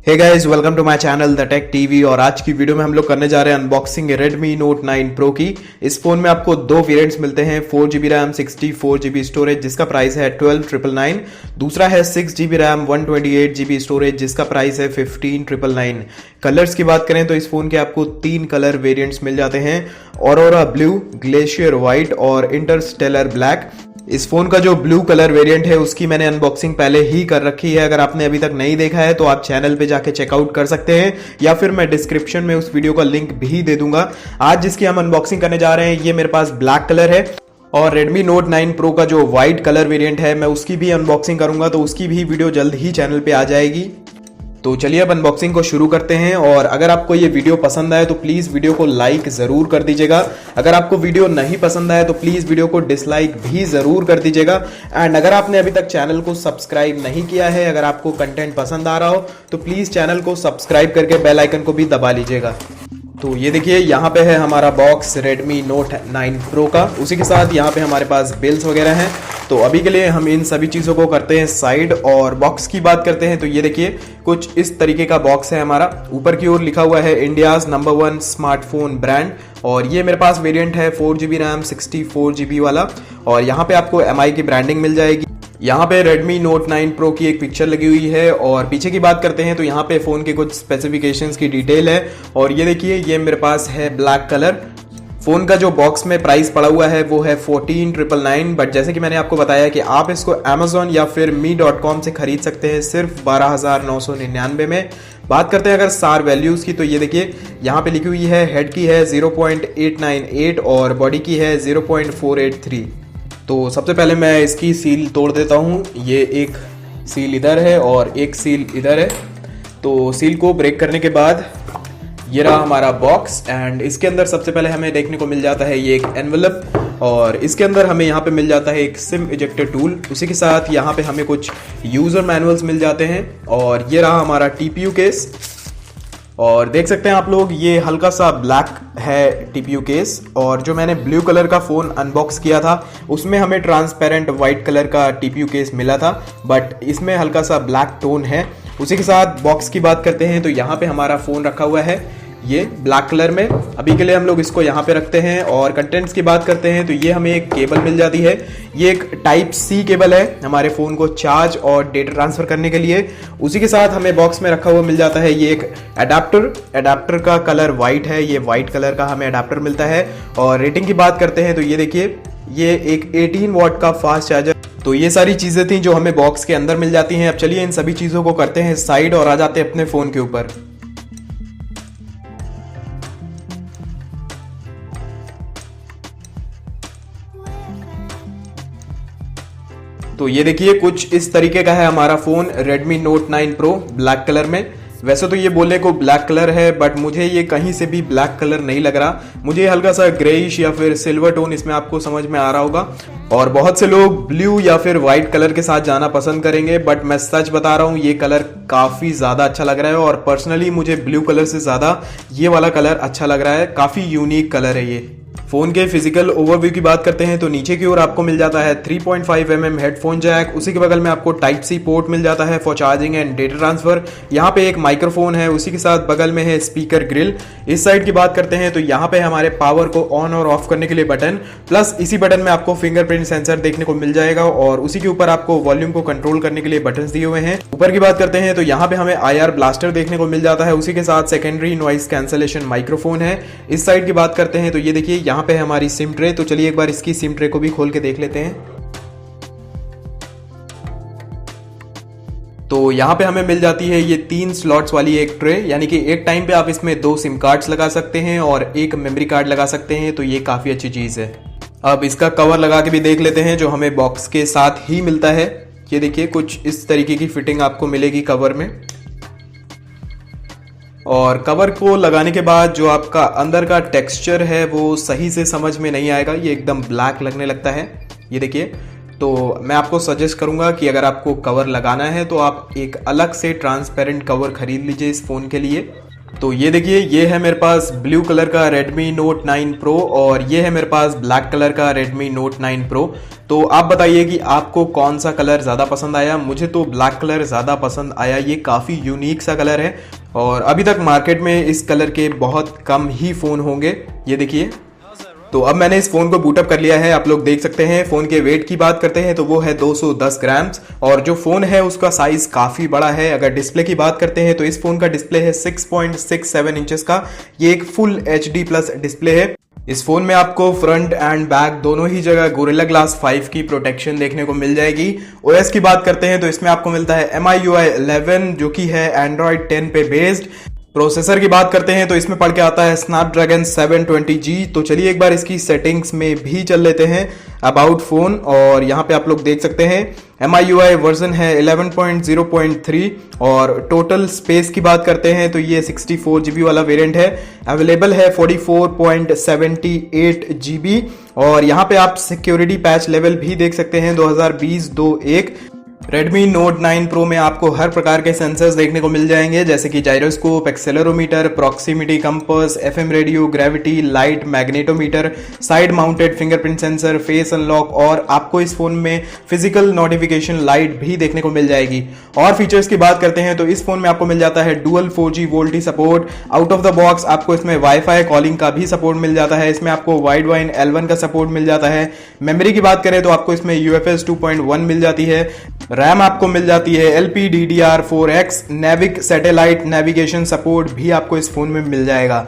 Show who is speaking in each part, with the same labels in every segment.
Speaker 1: Hey guys, welcome to my channel the tech TV. और आज की वीडियो में हम लोग करने जा रहे हैं अनबॉक्सिंग Redmi Note 9 Pro की। इस फोन में आपको दो वेरिएंट्स मिलते हैं, 4GB रैम 64GB स्टोरेज जिसका प्राइस है 12,999। दूसरा है 6GB रैम 128GB स्टोरेज जिसका प्राइस है 15,999। कलर्स की बात करें तो इस फोन के आपको तीन कलर वेरिएंट्स मिल जाते हैं, ऑरोरा ब्लू, ग्लेशियर व्हाइट और इंटरस्टेलर ब्लैक। इस फोन का जो ब्लू कलर वेरिएंट है उसकी मैंने अनबॉक्सिंग पहले ही कर रखी है। अगर आपने अभी तक नहीं देखा है तो आप चैनल पे जाके चेकआउट कर सकते हैं, या फिर मैं डिस्क्रिप्शन में उस वीडियो का लिंक भी दे दूंगा। आज जिसकी हम अनबॉक्सिंग करने जा रहे हैं ये मेरे पास ब्लैक कलर है, और Redmi Note 9 Pro का जो व्हाइट कलर वेरिएंट है मैं उसकी भी अनबॉक्सिंग करूंगा, तो उसकी भी वीडियो जल्द ही चैनल पे आ जाएगी। तो चलिए अब अनबॉक्सिंग को शुरू करते हैं। और अगर आपको ये वीडियो पसंद आए तो प्लीज वीडियो को लाइक जरूर कर दीजिएगा। अगर आपको वीडियो नहीं पसंद आए तो प्लीज वीडियो को डिसलाइक भी जरूर कर दीजिएगा। एंड अगर आपने अभी तक चैनल को सब्सक्राइब नहीं किया है, अगर आपको कंटेंट पसंद आ रहा हो तो प्लीज चैनल को सब्सक्राइब करके बेल आइकन को भी दबा लीजिएगा। तो ये देखिए यहाँ पे है हमारा बॉक्स Redmi Note 9 Pro का। उसी के साथ यहाँ पे हमारे पास बिल्स वगैरह हैं। तो अभी के लिए हम इन सभी चीज़ों को करते हैं साइड, और बॉक्स की बात करते हैं तो ये देखिए कुछ इस तरीके का बॉक्स है हमारा। ऊपर की ओर लिखा हुआ है इंडियाज नंबर 1 स्मार्टफोन ब्रांड, और ये मेरे पास वेरिएंट है 4GB रैम 64GB वाला। और यहाँ पे आपको MI की ब्रांडिंग मिल जाएगी। यहाँ पे Redmi Note 9 Pro की एक पिक्चर लगी हुई है। और पीछे की बात करते हैं तो यहाँ पे फोन के कुछ स्पेसिफिकेशंस की डिटेल है। और ये देखिए ये मेरे पास है ब्लैक कलर। फोन का जो बॉक्स में प्राइस पड़ा हुआ है वो है 14,999, बट जैसे कि मैंने आपको बताया कि आप इसको Amazon या फिर me.com से खरीद सकते हैं सिर्फ 12,999 में। बात करते हैं अगर सार वैल्यूज की, तो ये देखिए यहाँ पे लिखी हुई है हेड की है 0.898 और बॉडी की है 0.483। तो सबसे पहले मैं इसकी सील तोड़ देता हूँ। ये एक सील इधर है और एक सील इधर है। तो सील को ब्रेक करने के बाद ये रहा हमारा बॉक्स, एंड इसके अंदर सबसे पहले हमें देखने को मिल जाता है ये एक एनवलप, और इसके अंदर हमें यहाँ पे मिल जाता है एक सिम इजेक्टर टूल। उसी के साथ यहाँ पे हमें कुछ यूजर मैनुअल्स मिल जाते हैं, और ये रहा हमारा TPU केस। और देख सकते हैं आप लोग ये हल्का सा ब्लैक है TPU केस, और जो मैंने ब्लू कलर का फोन अनबॉक्स किया था उसमें हमें ट्रांसपेरेंट व्हाइट कलर का TPU केस मिला था, बट इसमें हल्का सा ब्लैक टोन है। उसी के साथ बॉक्स की बात करते हैं तो यहाँ पे हमारा फोन रखा हुआ है ये ब्लैक कलर में। अभी के लिए हम लोग इसको यहाँ पे रखते हैं। और कंटेंट्स की बात करते हैं तो ये हमें एक केबल मिल जाती है। ये एक Type-C केबल है हमारे फोन को चार्ज और डेटा ट्रांसफर करने के लिए। उसी के साथ हमें बॉक्स में रखा हुआ मिल जाता है ये एक अडेप्टर का कलर वाइट है, ये वाइट कलर का हमें अडेप्टर मिलता है। और रेटिंग की बात करते हैं तो ये देखिए ये एक 18 वॉट का फास्ट चार्जर। तो ये सारी चीजें थी जो हमें बॉक्स के अंदर मिल जाती हैं। अब चलिए इन सभी चीजों को करते हैं साइड और आ जाते हैं अपने फोन के ऊपर। तो ये देखिए कुछ इस तरीके का है हमारा phone Redmi Note 9 Pro black colour में। वैसे तो ये बोलने को ब्लैक कलर है, बट मुझे ये कहीं से भी ब्लैक कलर नहीं लग रहा। मुझे हल्का सा ग्रेइश या फिर सिल्वर टोन इसमें आपको समझ में आ रहा होगा। और बहुत से लोग ब्लू या फिर व्हाइट कलर के साथ जाना पसंद करेंगे, बट मैं सच बता रहा हूँ ये कलर काफी ज्यादा अच्छा लग रहा है। और पर्सनली मुझे ब्लू कलर से ज्यादा ये वाला कलर अच्छा लग रहा है। काफी यूनिक कलर है ये। फोन के फिजिकल ओवरव्यू की बात करते हैं तो नीचे की ओर आपको मिल जाता है 3.5mm हेडफोन जैक। उसी के बगल में आपको Type-C पोर्ट मिल जाता है for charging and data transfer. यहाँ पे एक माइक्रोफोन है, उसी के साथ बगल में है स्पीकर ग्रिल। इस साइड की बात करते हैं तो यहाँ पे हमारे पावर को ऑन और ऑफ करने के लिए बटन, प्लस इसी बटन में आपको फिंगरप्रिंट सेंसर देखने को मिल जाएगा। और उसी के ऊपर आपको वॉल्यूम को कंट्रोल करने के लिए बटन दिए हुए हैं। ऊपर की बात करते हैं तो यहाँ पे हमें IR ब्लास्टर देखने को मिल जाता है। उसी के साथ सेकेंडरी नॉइस कैंसलेशन माइक्रोफोन है। इस साइड की बात करते हैं तो ये देखिए यहाँ पे हमारी सिम ट्रे। तो चलिए एक बार इसकी सिम ट्रे को भी खोल के देख लेते हैं। तो यहाँ पे हमें मिल जाती है ये 3 स्लॉट्स वाली एक ट्रे, यानी कि एक टाइम पे आप इसमें 2 सिम कार्ड्स लगा सकते हैं और एक मेमोरी कार्ड लगा सकते हैं। तो ये काफी अच्छी चीज है। अब इसका कवर लगा के भी देख लेते हैं जो हमें बॉक्स के साथ ही मिलता है। ये देखिए कुछ इस तरीके की फिटिंग आपको मिलेगी कवर में। और कवर को लगाने के बाद जो आपका अंदर का टेक्सचर है वो सही से समझ में नहीं आएगा, ये एकदम ब्लैक लगने लगता है। ये देखिए, तो मैं आपको सजेस्ट करूंगा कि अगर आपको कवर लगाना है तो आप एक अलग से ट्रांसपेरेंट कवर खरीद लीजिए इस फोन के लिए। तो ये देखिए, ये है मेरे पास ब्लू कलर का Redmi Note 9 Pro और ये है मेरे पास ब्लैक कलर का Redmi Note 9 Pro। तो आप बताइए कि आपको कौन सा कलर ज़्यादा पसंद आया। मुझे तो ब्लैक कलर ज़्यादा पसंद आया, ये काफ़ी यूनिक सा कलर है और अभी तक मार्केट में इस कलर के बहुत कम ही फ़ोन होंगे। ये देखिए, तो अब मैंने इस फोन को बूटअप कर लिया है, आप लोग देख सकते हैं। फोन के वेट की बात करते हैं तो वो है 210 ग्राम्स और जो फोन है उसका साइज काफी बड़ा है। अगर डिस्प्ले की बात करते हैं तो इस फोन का डिस्प्ले है 6.67 इंचेस का। ये एक फुल HD प्लस डिस्प्ले है। इस फोन में आपको फ्रंट एंड बैक दोनों ही जगह गोरिल्ला ग्लास 5 की प्रोटेक्शन देखने को मिल जाएगी। OS की बात करते हैं तो इसमें आपको मिलता है MIUI 11 जो कि है Android 10 पे बेस्ड। प्रोसेसर की बात करते हैं तो इसमें पड़ के आता है Snapdragon 720G। तो चलिए एक बार इसकी सेटिंग्स में भी चल लेते हैं, अबाउट फोन, और यहाँ पे आप लोग देख सकते हैं MIUI वर्जन है 11.0.3 और टोटल स्पेस की बात करते हैं तो ये 64 GB वाला वेरिएंट है। अवेलेबल है 44.78 GB और यहाँ पे आप सिक्योरिटी पैच लेवल भी देख सकते हैं 2020-21। Redmi Note 9 Pro में आपको हर प्रकार के सेंसर्स देखने को मिल जाएंगे, जैसे कि gyroscope, accelerometer, proximity compass, FM radio, gravity, light, magnetometer, side mounted fingerprint sensor, face unlock और आपको इस फोन में फिजिकल नोटिफिकेशन लाइट भी देखने को मिल जाएगी। और फीचर्स की बात करते हैं तो इस फोन में आपको मिल जाता है dual 4G VoLTE support. Out of the box आपको इसमें वाईफाई कॉलिंग का भी सपोर्ट मिल जाता है। इसमें आपको वाइड वाइन L1 का सपोर्ट मिल जाता है। मेमोरी की बात करें तो आपको इसमें UFS 2.1 मिल जाती है। रैम आपको मिल जाती है LPDDR4X। NavIC satellite navigation support भी आपको इस फोन में मिल जाएगा।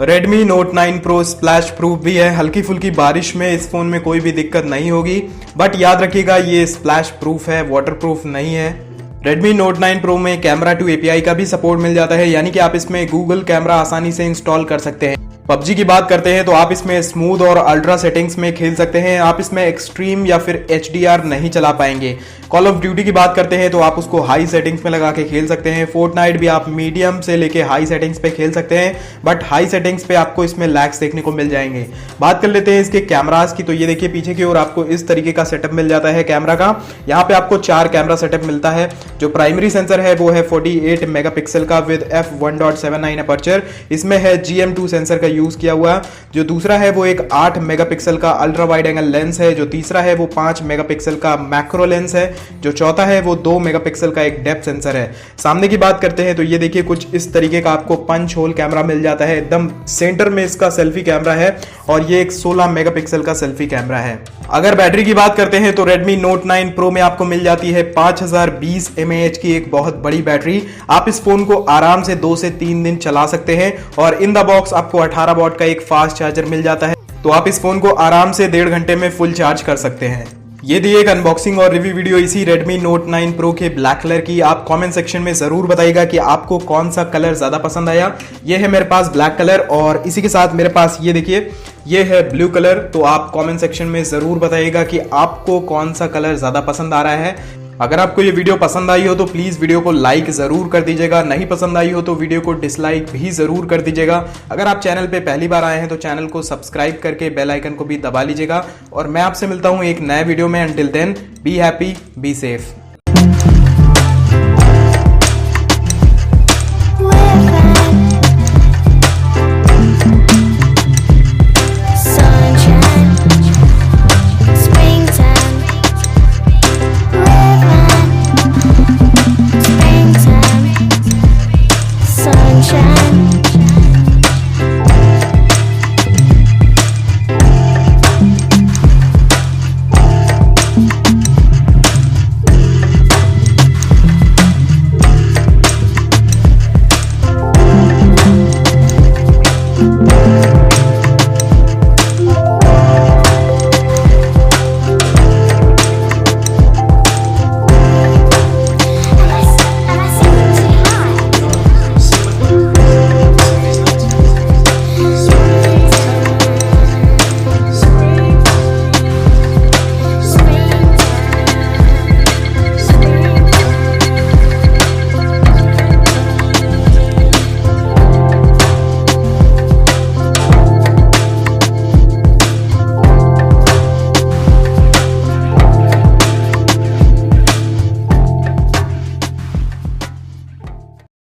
Speaker 1: Redmi Note 9 Pro splash proof भी है, हल्की फुल्की बारिश में इस फोन में कोई भी दिक्कत नहीं होगी, बट याद रखिएगा ये स्प्लैश प्रूफ है, वाटर प्रूफ नहीं है। Redmi Note 9 Pro में कैमरा टू API का भी सपोर्ट मिल जाता है, यानी कि आप इसमें गूगल कैमरा आसानी से इंस्टॉल कर सकते हैं। PUBG की बात करते हैं तो आप इसमें स्मूथ और अल्ट्रा सेटिंग्स में खेल सकते हैं, आप इसमें एक्सट्रीम या फिर HDR नहीं चला पाएंगे। कॉल ऑफ ड्यूटी की बात करते हैं तो आप उसको हाई सेटिंग्स में लगा के खेल सकते हैं। फोर्टनाइट भी आप मीडियम से लेके हाई सेटिंग्स पे खेल सकते हैं, बट हाई सेटिंग्स पे आपको इसमें लैग्स देखने को मिल जाएंगे। बात कर लेते हैं इसके कैमरास की, तो ये देखिए पीछे की ओर आपको इस तरीके का सेटअप मिल जाता है कैमरा का। यहाँ पे आपको 4 कैमरा सेटअप मिलता है। जो प्राइमरी सेंसर है वो है 48 मेगापिक्सल का विद f1.79 अपर्चर। इसमें है GM2 सेंसर का यूज किया हुआ। जो दूसरा है वो एक 8 मेगापिक्सल का अल्ट्रा वाइड एंगल लेंस है। जो तीसरा है वो 5 मेगापिक्सल का मैक्रो लेंस है। जो चौथा है वो 2 मेगापिक्सल का एक डेप्थ सेंसर है। सामने की बात करते हैं तो ये देखिए कुछ इस तरीके का आपको पंच होल कैमरा मिल जाता है। एकदम सेंटर में इसका सेल्फी कैमरा है और ये एक 16 मेगापिक्सल का सेल्फी कैमरा है। अगर बैटरी की बात करते हैं तो Redmi Note 9 Pro में आपको मिल जाती है 5020 mAh की एक बहुत बड़ी बैटरी। आप इस फोन को आराम से 2 से 3 दिन चला सकते हैं और इन द बॉक्स आपको 18 वॉट का एक फास्ट चार्जर मिल जाता है, तो आप इस फोन को आराम से 1.5 घंटे में फुल चार्ज कर सकते हैं। ये थी एक अनबॉक्सिंग और रिव्यू वीडियो इसी Redmi Note 9 Pro के ब्लैक कलर की। आप कमेंट सेक्शन में जरूर बताइएगा कि आपको कौन सा कलर ज्यादा पसंद आया। ये है मेरे पास ब्लैक कलर और इसी के साथ मेरे पास ये देखिए ये है ब्लू कलर। तो आप कमेंट सेक्शन में जरूर बताइएगा कि आपको कौन सा कलर ज्यादा पसंद आ रहा है। अगर आपको ये वीडियो पसंद आई हो तो प्लीज़ वीडियो को लाइक ज़रूर कर दीजिएगा, नहीं पसंद आई हो तो वीडियो को डिसलाइक भी ज़रूर कर दीजिएगा। अगर आप चैनल पे पहली बार आए हैं तो चैनल को सब्सक्राइब करके बेल आइकन को भी दबा लीजिएगा और मैं आपसे मिलता हूँ एक नए वीडियो में। Until then be happy, be safe.